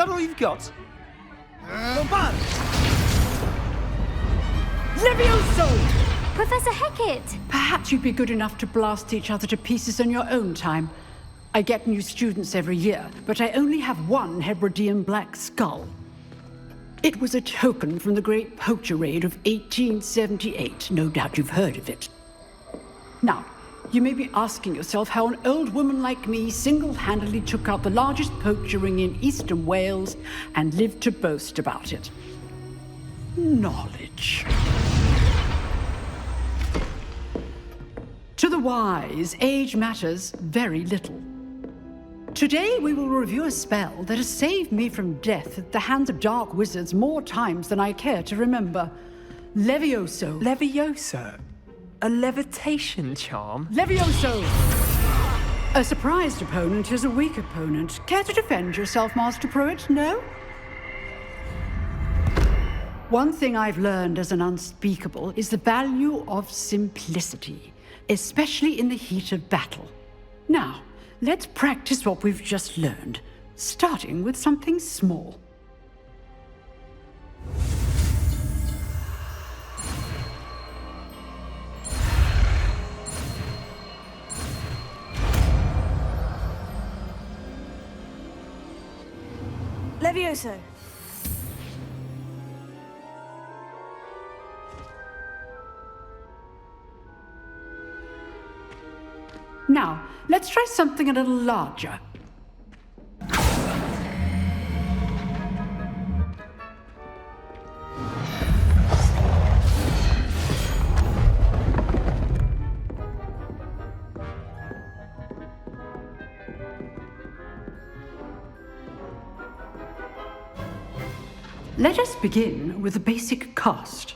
that all you've got? Bombard! Levioso! Professor Hecat! Perhaps you'd be good enough to blast each other to pieces on your own time. I get new students every year, but I only have one Hebridean black skull. It was a token from the Great Poacher Raid of 1878. No doubt you've heard of it. Now, you may be asking yourself how an old woman like me single-handedly took out the largest poacher ring in eastern Wales and lived to boast about it. Knowledge. To the wise, age matters very little. Today we will review a spell that has saved me from death at the hands of dark wizards more times than I care to remember. Levioso. Levioso? A levitation charm? Levioso! A surprised opponent is a weak opponent. Care to defend yourself, Master Pruitt? No? One thing I've learned as an unspeakable is the value of simplicity, especially in the heat of battle. Now, let's practice what we've just learned, starting with something small. Levioso. Now, let's try something a little larger. Let us begin with the basic cast.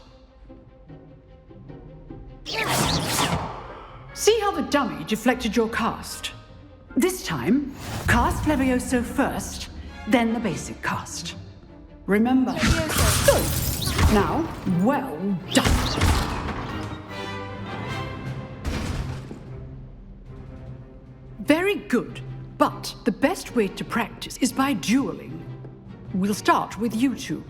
See how the dummy deflected your cast? This time, cast Levioso first, then the basic cast. Remember. Good. Now, well done. Very good, but the best way to practice is by dueling. We'll start with you two.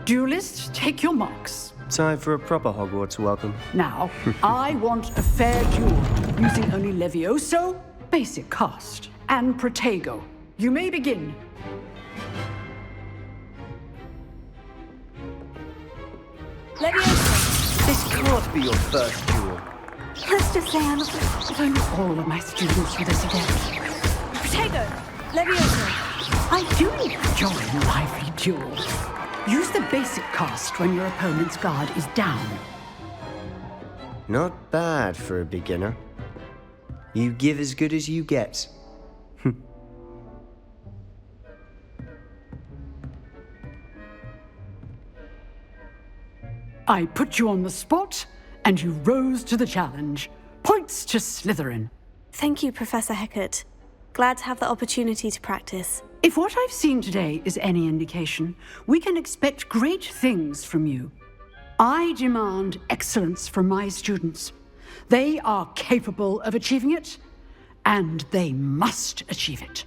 Duelists, take your marks. Time for a proper Hogwarts welcome. Now, I want a fair duel, using only Levioso, basic cast, and Protego. You may begin. Levioso. This can't be your first duel. Let's just say I'm If only all of my students were this adept. Protego. Levioso. I do enjoy lively duels. Use the basic cast when your opponent's guard is down. Not bad for a beginner. You give as good as you get. I put you on the spot, and you rose to the challenge. Points to Slytherin. Thank you, Professor Hecat. Glad to have the opportunity to practice. If what I've seen today is any indication, we can expect great things from you. I demand excellence from my students. They are capable of achieving it, and they must achieve it.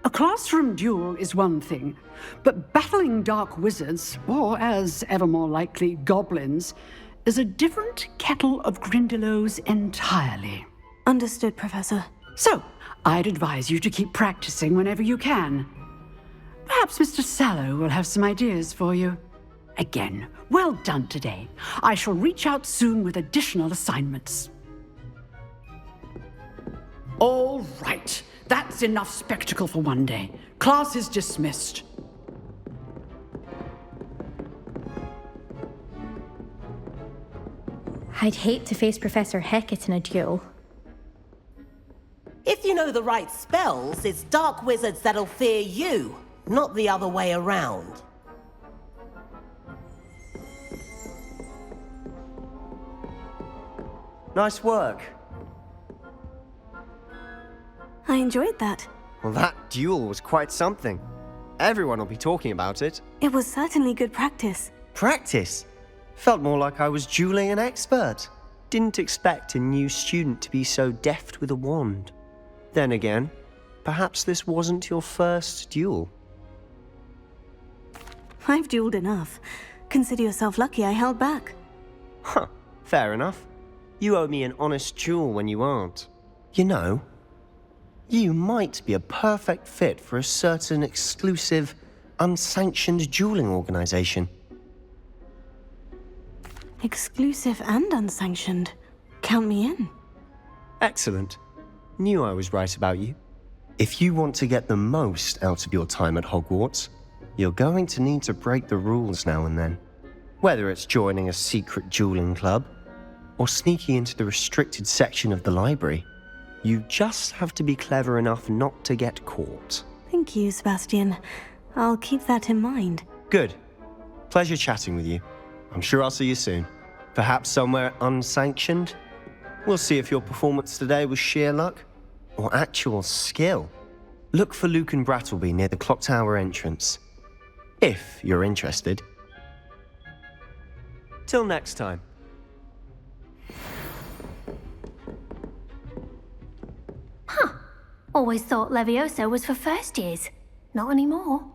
A classroom duel is one thing, but battling dark wizards, or as ever more likely, goblins, is a different kettle of Grindylows entirely. Understood, Professor. So, I'd advise you to keep practicing whenever you can. Perhaps Mr. Sallow will have some ideas for you. Again, well done today. I shall reach out soon with additional assignments. All right, that's enough spectacle for one day. Class is dismissed. I'd hate to face Professor Hecat in a duel. If you know the right spells, it's dark wizards that'll fear you, not the other way around. Nice work. I enjoyed that. Well, that duel was quite something. Everyone will be talking about it. It was certainly good practice. Practice? Felt more like I was dueling an expert. Didn't expect a new student to be so deft with a wand. Then again, perhaps this wasn't your first duel. I've dueled enough. Consider yourself lucky I held back. Huh, fair enough. You owe me an honest duel when you aren't. You know, you might be a perfect fit for a certain exclusive, unsanctioned dueling organization. Exclusive and unsanctioned. Count me in. Excellent. Knew I was right about you. If you want to get the most out of your time at Hogwarts, you're going to need to break the rules now and then. Whether it's joining a secret dueling club, or sneaking into the restricted section of the library, you just have to be clever enough not to get caught. Thank you, Sebastian. I'll keep that in mind. Good. Pleasure chatting with you. I'm sure I'll see you soon. Perhaps somewhere unsanctioned? We'll see if your performance today was sheer luck or actual skill. Look for Luke and Brattleby near the clock tower entrance, if you're interested. Till next time. Always thought Levioso was for first years. Not anymore.